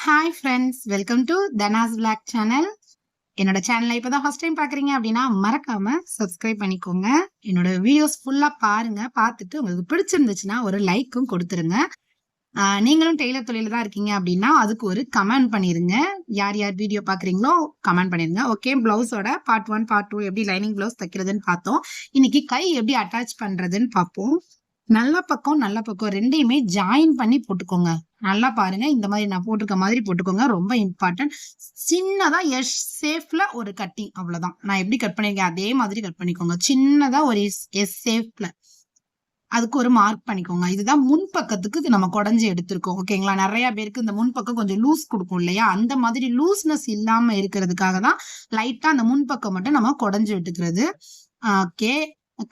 Hi friends, welcome to Dhana's blog channel. என்னோட சேனலை இப்போதான் ஃபர்ஸ்ட் டைம் பார்க்குறீங்க அப்படின்னா மறக்காம சப்ஸ்கிரைப் பண்ணிக்கோங்க. என்னோட வீடியோஸ் ஃபுல்லாக பாருங்க. பார்த்துட்டு உங்களுக்கு பிடிச்சிருந்துச்சுன்னா ஒரு லைக்கும் கொடுத்துருங்க. நீங்களும் டெய்லர் தொழில தான் இருக்கீங்க அப்படின்னா அதுக்கு ஒரு கமெண்ட் பண்ணிருங்க. யார் யார் வீடியோ பார்க்குறீங்களோ கமெண்ட் பண்ணிருங்க. ஓகே, பிளவுஸோட பார்ட் 1 பார்ட் 2 எப்படி லைனிங் பிளவுஸ் தைக்கிறதுன்னு பார்த்தோம். இன்னைக்கு கை எப்படி அட்டாச் பண்றதுன்னு பார்ப்போம். நல்ல பக்கம் ரெண்டையுமே ஜாயின் பண்ணி போட்டுக்கோங்க. நல்லா பாருங்க, இந்த மாதிரி நான் போட்டிருக்க மாதிரி போட்டுக்கோங்க. ரொம்ப இம்பார்ட்டன்ட். சின்னதா எஸ் ஷேப்ல ஒரு கட்டிங், அவ்வளவுதான். நான் எப்படி கட் பண்ணிருக்கேன் அதே மாதிரி கட் பண்ணிக்கோங்க. சின்னதா ஒரு எஸ் ஷேப்ல அதுக்கு ஒரு மார்க் பண்ணிக்கோங்க. இதுதான் முன்பக்கத்துக்கு நம்ம குடஞ்சி எடுத்திருக்கோம். ஓகேங்களா? நிறைய பேருக்கு இந்த முன்பக்கம் கொஞ்சம் லூஸ் கொடுக்கும் இல்லையா? அந்த மாதிரி லூஸ்னஸ் இல்லாம இருக்கிறதுக்காக தான் லைட்டா அந்த முன்பக்கம் மட்டும் நம்ம குடஞ்சி எடுத்துக்கிறது. ஓகே,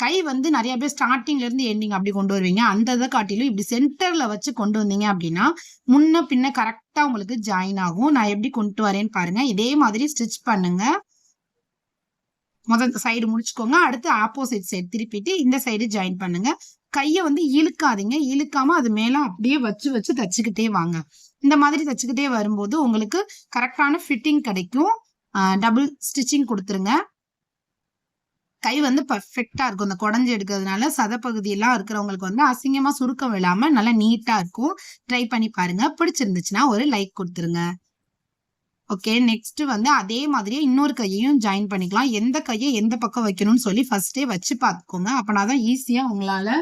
கை வந்து நிறைய பேர் ஸ்டார்டிங்ல இருந்து எண்டிங் அப்படி கொண்டு வருவீங்க. அந்த இதை காட்டிலும் இப்படி சென்டர்ல வச்சு கொண்டு வந்தீங்க அப்படின்னா முன்ன பின்ன கரெக்டா உங்களுக்கு ஜாயின் ஆகும். நான் எப்படி கொண்டு வரேன்னு பாருங்க. இதே மாதிரி ஸ்டிச் பண்ணுங்க. முதல் சைடு முடிச்சுக்கோங்க. அடுத்து ஆப்போசிட் சைடு திருப்பிட்டு இந்த சைடு ஜாயின் பண்ணுங்க. கையை வந்து இழுக்காதீங்க. இழுக்காம அது மேல அப்படியே வச்சு வச்சு தச்சுக்கிட்டே வாங்க. இந்த மாதிரி தச்சுக்கிட்டே வரும்போது உங்களுக்கு கரெக்டான ஃபிட்டிங் கிடைக்கும். டபுள் ஸ்டிச்சிங் கொடுத்துருங்க. கை வந்து பர்ஃபெக்டா இருக்கும். இந்த குடஞ்சி எடுக்கிறதுனால சதப்பகுதியெல்லாம் இருக்கிறவங்களுக்கு வந்து அசிங்கமா சுருக்கம் விழாம நல்லா நீட்டா இருக்கும். ட்ரை பண்ணி பாருங்க. பிடிச்சிருந்துச்சுன்னா ஒரு லைக் கொடுத்துருங்க. ஓகே, நெக்ஸ்ட் வந்து அதே மாதிரியே இன்னொரு கையையும் ஜாயின் பண்ணிக்கலாம். எந்த கையை எந்த பக்கம் வைக்கணும்னு சொல்லி ஃபர்ஸ்டே வச்சு பார்த்துக்கோங்க. அப்பனாதான் ஈஸியா உங்களால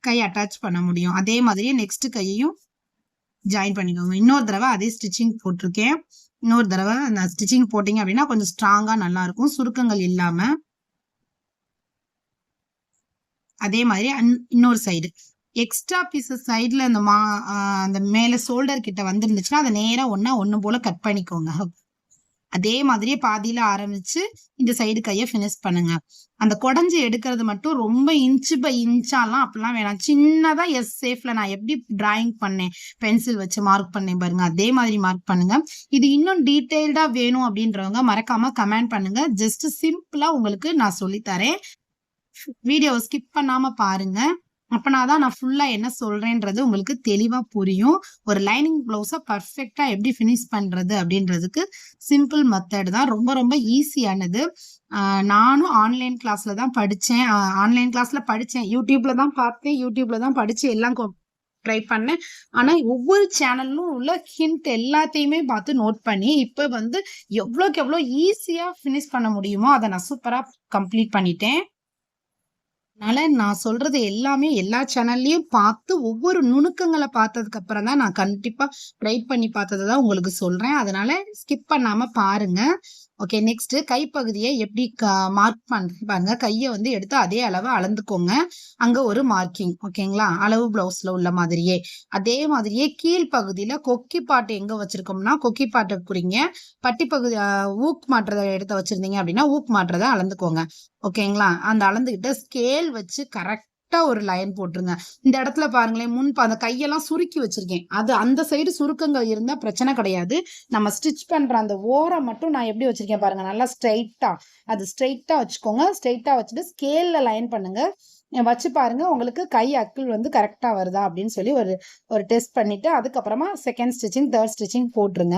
கை அட்டாச் பண்ண முடியும். அதே மாதிரியே நெக்ஸ்ட் கையையும் ஜாயின் பண்ணிக்கோங்க. இன்னொரு தடவை அதே ஸ்டிச்சிங் போட்டிருக்கேன். இன்னொரு தடவை அந்த ஸ்டிச்சிங் போட்டீங்க அப்படின்னா கொஞ்சம் ஸ்ட்ராங்கா நல்லா இருக்கும், சுருக்கங்கள் இல்லாம. அதே மாதிரி இன்னொரு சைடு எக்ஸ்ட்ரா பீசஸ் சைட்ல அந்த மேல ஷோல்டர் கிட்ட வந்துருந்துச்சுன்னா அதை நேரா ஒண்ணு போல கட் பண்ணிக்கோங்க. அதே மாதிரியே பாதியில ஆரம்பிச்சு இந்த சைடு கையை ஃபினிஷ் பண்ணுங்க. அந்த குடஞ்சி எடுக்கிறது மட்டும் ரொம்ப இன்ச்சு பை இன்ச்சாலாம் அப்படிலாம் வேணாம். சின்னதா எஸ் ஷேப்ல நான் எப்படி டிராயிங் பண்ணேன், பென்சில் வச்சு மார்க் பண்ணேன் பாருங்க, அதே மாதிரி மார்க் பண்ணுங்க. இது இன்னும் டீடைல்டா வேணும் அப்படின்றவங்க மறக்காம கமெண்ட் பண்ணுங்க. ஜஸ்ட் சிம்பிளா உங்களுக்கு நான் சொல்லித்தரேன். வீடியோவை ஸ்கிப் பண்ணாம பாருங்க. அப்பனாதான் நான் ஃபுல்லா என்ன சொல்றேன்றது உங்களுக்கு தெளிவா புரியும். ஒரு லைனிங் பிளவுஸ பர்ஃபெக்டா எப்படி ஃபினிஷ் பண்றது அப்படின்றதுக்கு சிம்பிள் மெத்தட் தான். ரொம்ப ரொம்ப ஈஸியானது. நானும் ஆன்லைன் கிளாஸ்ல தான் படிச்சேன். யூடியூப்ல தான் பார்த்தேன், யூடியூப்ல தான் படிச்சு எல்லாம் ட்ரை பண்ணேன். ஆனா ஒவ்வொரு சேனல்லும் உள்ள ஹிண்ட் எல்லாத்தையுமே பார்த்து நோட் பண்ணி இப்ப வந்து எவ்வளோக்கு எவ்வளோ ஈஸியா ஃபினிஷ் பண்ண முடியுமோ அதை நான் சூப்பரா கம்ப்ளீட் பண்ணிட்டேன். அதனால நான் சொல்றது எல்லாமே எல்லா சேனல்லையும் பார்த்து ஒவ்வொரு நுணுக்கங்களை பார்த்ததுக்கு அப்புறம் தான் நான் கண்டிப்பா ட்ரை பண்ணி பார்த்ததை தான் உங்களுக்கு சொல்றேன். அதனால ஸ்கிப் பண்ணாம பாருங்க. ஓகே, நெக்ஸ்ட் கைப்பகுதியை எப்படி மார்க் பாருங்க. கையை வந்து எடுத்து அதே அளவு அளந்துக்கோங்க. அங்க ஒரு மார்க்கிங். ஓகேங்களா? அளவு பிளவுஸ்ல உள்ள மாதிரியே அதே மாதிரியே கீழ்பகுதியில கொக்கி பாட்டு எங்க வச்சிருக்கோம்னா கொக்கி பாட்டை குறிங்க. பட்டி பகுதி ஊக் மாற்றதை எடுத்து வச்சிருந்தீங்க அப்படின்னா ஊக் மாற்றதை அளந்துக்கோங்க. ஓகேங்களா? அந்த அளந்துகிட்ட ஸ்கேல் வச்சு கரெக்டா ஒரு லைன் போட்டுருங்க. இந்த இடத்துல பாருங்களேன், அந்த கையெல்லாம் சுருக்கி வச்சிருக்கேன். அது அந்த சைடு சுருக்கங்கள் இருந்தா பிரச்சனை கிடையாது. நம்ம ஸ்டிச் பண்ற அந்த ஓரம் மட்டும் நான் எப்படி வச்சிருக்கேன் பாருங்க, நல்லா ஸ்ட்ரைட்டா. அது ஸ்ட்ரைட்டா வச்சுக்கோங்க. ஸ்ட்ரைட்டா வச்சுட்டு ஸ்கேல்ல லைன் பண்ணுங்க. வச்சு பாருங்க, உங்களுக்கு கை அக்கிள் வந்து கரெக்டா வருதா அப்படின்னு சொல்லி ஒரு டெஸ்ட் பண்ணிட்டு அதுக்கப்புறமா செகண்ட் ஸ்டிச்சிங் தேர்ட் ஸ்டிச்சிங் போட்டுருங்க.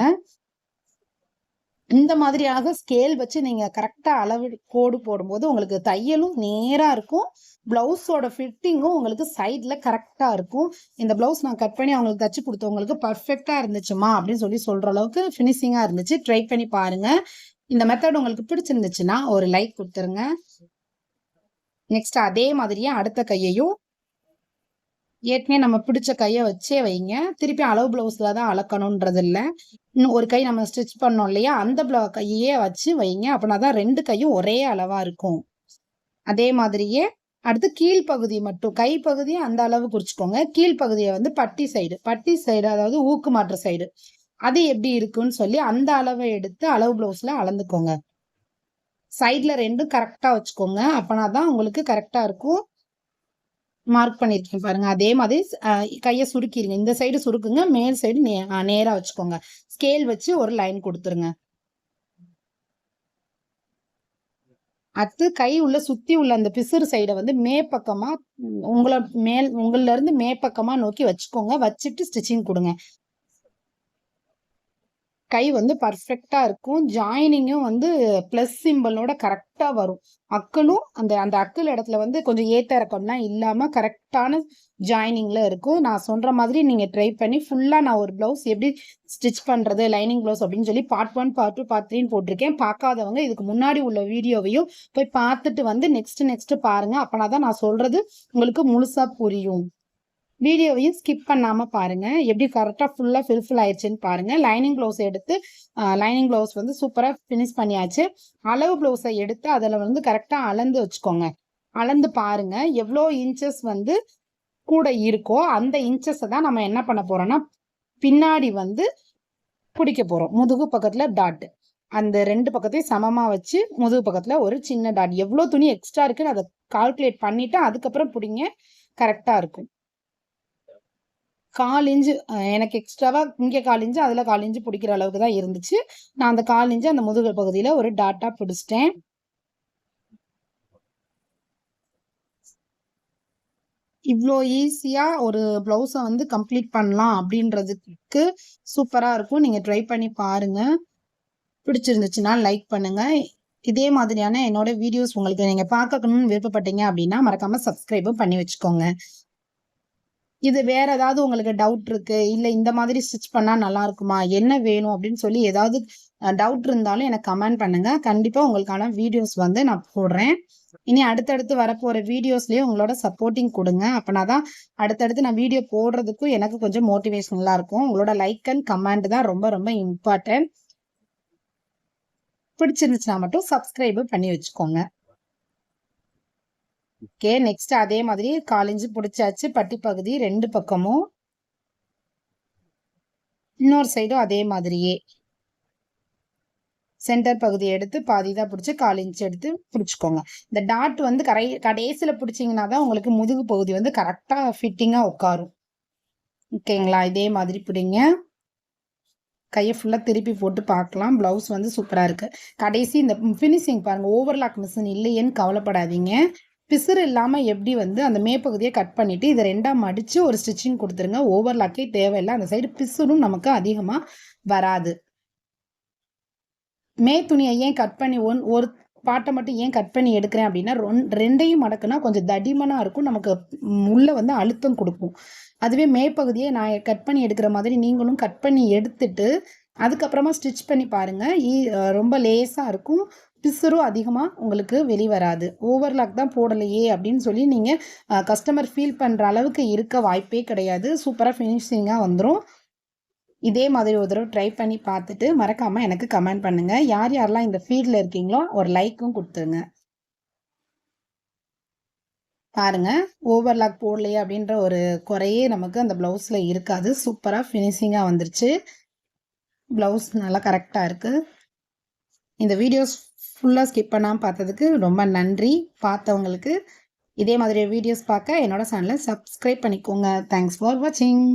இந்த மாதிரியாக ஸ்கேல் வச்சு நீங்க கரெக்டா அளவு கோடு போடும்போது உங்களுக்கு தையலும் நேரா இருக்கும். பிளவுஸோட ஃபிட்டிங்கும் உங்களுக்கு சைட்ல கரெக்டா இருக்கும். இந்த பிளவுஸ் நான் கட் பண்ணி அவங்களுக்கு தச்சு கொடுத்தவங்களுக்கு பர்ஃபெக்டா இருந்துச்சுமா அப்படின்னு சொல்லி சொல்ற அளவுக்கு ஃபினிஷிங்கா இருந்துச்சு. ட்ரை பண்ணி பாருங்க. இந்த மெத்தட் உங்களுக்கு பிடிச்சிருந்துச்சுன்னா ஒரு லைக் கொடுத்துருங்க. நெக்ஸ்ட் அதே மாதிரியே அடுத்த கையையும் ஏற்கனவே நம்ம பிடிச்ச கையை வச்சே வைங்க. திருப்பி அளவு பிளவுஸ்ல தான் அளக்கணும்ன்றது இல்லை. இன்னும் ஒரு கை நம்ம ஸ்டிச் பண்ணோம் இல்லையா, அந்த கையே வச்சு வைங்க. அப்படின்னாதான் ரெண்டு கையும் ஒரே அளவா இருக்கும். அதே மாதிரியே அடுத்து கீழ்பகுதி மட்டும் கைப்பகுதியை அந்த அளவு குறிச்சுக்கோங்க. கீழ்பகுதியை வந்து பட்டி சைடு அதாவது ஊக்கு மாற்ற சைடு அது எப்படி இருக்குன்னு சொல்லி அந்த அளவை எடுத்து அளவு பிளவுஸ்ல அளந்துக்கோங்க. சைட்ல ரெண்டும் கரெக்டா வச்சுக்கோங்க. அப்பனாதான் உங்களுக்கு கரெக்டா இருக்கும். மார்க் பண்ணிருக்கேன் பாருங்க. அதே மாதிரி கையை சுருக்கிடுங்க. இந்த சைடு சுருக்குங்க, மேல் சைடு நேரா வச்சுக்கோங்க. ஸ்கேல் வச்சு ஒரு லைன் கொடுத்துருங்க. அடுத்து கை உள்ள சுத்தி உள்ள அந்த பிசுறு சைடை வந்து மேப்பக்கமா உங்கள இருந்து மேப்பக்கமா நோக்கி வச்சுக்கோங்க. வச்சுட்டு ஸ்டிச்சிங் கொடுங்க. கை வந்து பர்ஃபெக்ட்டா இருக்கும். ஜாயினிங்கும் வந்து பிளஸ் சிம்பலோட கரெக்ட்டா வரும். அக்களும் அந்த அந்த அக்குள் இடத்துல வந்து கொஞ்சம் ஏத்த இறக்கம்லாம் இல்லாம கரெக்ட்டான ஜாயினிங்ல இருக்கும். நான் சொல்ற மாதிரி நீங்க ட்ரை பண்ணி ஃபுல்லா நான் ஒரு ப்ளவுஸ் எப்படி ஸ்டிச் பண்றது, லைனிங் ப்ளவுஸ் அப்படின்னு சொல்லி பார்ட் 1, பார்ட் 2, பார்ட் 3ன்னு போட்டிருக்கேன். பார்க்காதவங்க இதுக்கு முன்னாடி உள்ள வீடியோவையும் போய் பார்த்துட்டு வந்து நெக்ஸ்ட் பாருங்க. அப்பனா தான் நான் சொல்றது உங்களுக்கு முழுசா புரியும். வீடியோவையும் ஸ்கிப் பண்ணாம பாருங்க. எப்படி கரெக்டா ஃபுல்லா ஃபில் ஆயிடுச்சுன்னு பாருங்க. லைனிங் ப்ளவுஸ் எடுத்து லைனிங் ப்ளவுஸ் வந்து சூப்பரா ஃபினிஷ் பண்ணியாச்சு. அளவு ப்ளவுஸை எடுத்து அதில் வந்து கரெக்டா அளந்து வச்சுக்கோங்க. அளந்து பாருங்க எவ்வளோ இன்ச்சஸ் வந்து கூட இருக்கோ அந்த இன்ச்சஸை தான் நம்ம என்ன பண்ண போறோம்னா பின்னாடி வந்து பிடிக்க போறோம். முதுகு பக்கத்துல டாட். அந்த 2 பக்கத்தையும் சமமா வச்சு முதுகு பக்கத்துல ஒரு சின்ன டாட். எவ்வளோ துணி எக்ஸ்ட்ரா இருக்குன்னு அதை கால்குலேட் பண்ணிட்டு அதுக்கப்புறம் பிடிங்க. கரெக்டா இருக்கும். 1/4 இன்ச்சு எனக்கு எக்ஸ்ட்ராவா இங்கே 1/4 இன்ச்சு அதில் 1/4 இன்ச்சு பிடிக்கிற அளவுக்கு தான் இருந்துச்சு. நான் அந்த 1/4 இன்ச்சு அந்த முதுகு பகுதியில் ஒரு டாட்டா பிடிச்சிட்டேன். இவ்வளோ ஈஸியா ஒரு பிளவுஸை வந்து கம்ப்ளீட் பண்ணலாம் அப்படின்றதுக்கு சூப்பரா இருக்கும். நீங்க ட்ரை பண்ணி பாருங்க. பிடிச்சிருந்துச்சுன்னா லைக் பண்ணுங்க. இதே மாதிரியான என்னோட வீடியோஸ் உங்களுக்கு நீங்க பார்க்கணும்னு விருப்பப்பட்டீங்க அப்படின்னா மறக்காம சப்ஸ்கிரைபும் பண்ணி வச்சுக்கோங்க. இது வேற ஏதாவது உங்களுக்கு டவுட் இருக்கு, இல்ல இந்த மாதிரி ஸ்டிச் பண்ணா நல்லா இருக்குமா, என்ன வேணும் அப்படின்னு சொல்லி ஏதாவது டவுட் இருந்தாலும் எனக்கு கமெண்ட் பண்ணுங்க. கண்டிப்பா உங்களுக்கான வீடியோஸ் வந்து நான் போடுறேன். இனி அடுத்தடுத்து வரப்போற வீடியோஸ்லயே உங்களோட சப்போர்ட்டிங் கொடுங்க. அப்பனாதான் அடுத்தடுத்து நான் வீடியோ போடுறதுக்கும் எனக்கு கொஞ்சம் மோட்டிவேஷனலா இருக்கும். உங்களோட லைக் அண்ட் கமெண்ட் தான் ரொம்ப ரொம்ப இம்பார்ட்டன்ட். பிடிச்சிருந்துச்சுன்னா மட்டும் சப்ஸ்கிரைப் பண்ணி வச்சுக்கோங்க. ஓகே, நெக்ஸ்ட் அதே மாதிரி 1/4 இன்ச்சு பிடிச்சாச்சு. பட்டி பகுதி 2 பக்கமும். இன்னொரு சைடும் அதே மாதிரியே சென்டர் பகுதி எடுத்து பாதி தான் பிடிச்சி 1/4 இன்ச்சு எடுத்து பிடிச்சிக்கோங்க. இந்த டாட் வந்து கடைசியில பிடிச்சிங்கன்னா தான் உங்களுக்கு முதுகு பகுதி வந்து கரெக்டா ஃபிட்டிங்கா உட்காரும். ஓகேங்களா? இதே மாதிரி பிடிங்க. கையை ஃபுல்லா திருப்பி போட்டு பார்க்கலாம். பிளவுஸ் வந்து சூப்பரா இருக்கு. கடைசி இந்த ஃபினிஷிங் பாருங்க. ஓவர்லாக் மிஷின் இல்லையேன்னு கவலைப்படாதீங்க. பிசுறு இல்லாம எப்படி வந்து அந்த மேற்பகுதியை கட் பண்ணிட்டு இதை 2ஆ மடிச்சு ஒரு ஸ்டிச்சிங் கொடுத்துருங்க. ஓவர்லாக்கே தேவையில்லை. அந்த சைடு பிசுறும் நமக்கு அதிகமா வராது. மே துணியை ஏன் கட் பண்ணி ஒரு பாட்டை மட்டும் ஏன் கட் பண்ணி எடுக்கிறேன் அப்படின்னா 2ஐயும் மடக்குனா கொஞ்சம் தடிமனா இருக்கும். நமக்கு உள்ள வந்து அழுத்தம் கொடுக்கும். அதுவே மேற்பகுதியை நான் கட் பண்ணி எடுக்கிற மாதிரி நீங்களும் கட் பண்ணி எடுத்துட்டு அதுக்கப்புறமா ஸ்டிச் பண்ணி பாருங்க. ரொம்ப லேசா இருக்கும். பிசுறும் அதிகமாக உங்களுக்கு வெளிவராது. ஓவர்லாக் தான் போடலையே அப்படின்னு சொல்லி நீங்கள் கஸ்டமர் ஃபீல் பண்ணுற அளவுக்கு இருக்க வாய்ப்பே கிடையாது. சூப்பராக ஃபினிஷிங்காக வந்துடும். இதே மாதிரி ஒரு தடவை ட்ரை பண்ணி பார்த்துட்டு மறக்காமல் எனக்கு கமெண்ட் பண்ணுங்கள். யார் யாரெல்லாம் இந்த ஃபீல்டில் இருக்கீங்களோ ஒரு லைக்கும் கொடுத்துருங்க. பாருங்க, ஓவர்லாக் போடலையே அப்படின்ற ஒரு குறையே நமக்கு அந்த ப்ளவுஸில் இருக்காது. சூப்பராக ஃபினிஷிங்காக வந்துருச்சு. ப்ளவுஸ் நல்லா கரெக்டாக இருக்குது. இந்த வீடியோஸ் ஃபுல்லாக ஸ்கிப் பண்ணாமல் பார்த்ததுக்கு ரொம்ப நன்றி. பார்த்தவங்களுக்கு இதே மாதிரி வீடியோஸ் பார்க்க என்னோட சேனலை சப்ஸ்கிரைப் பண்ணிக்கோங்க. தேங்க்ஸ் ஃபார் வாட்சிங்.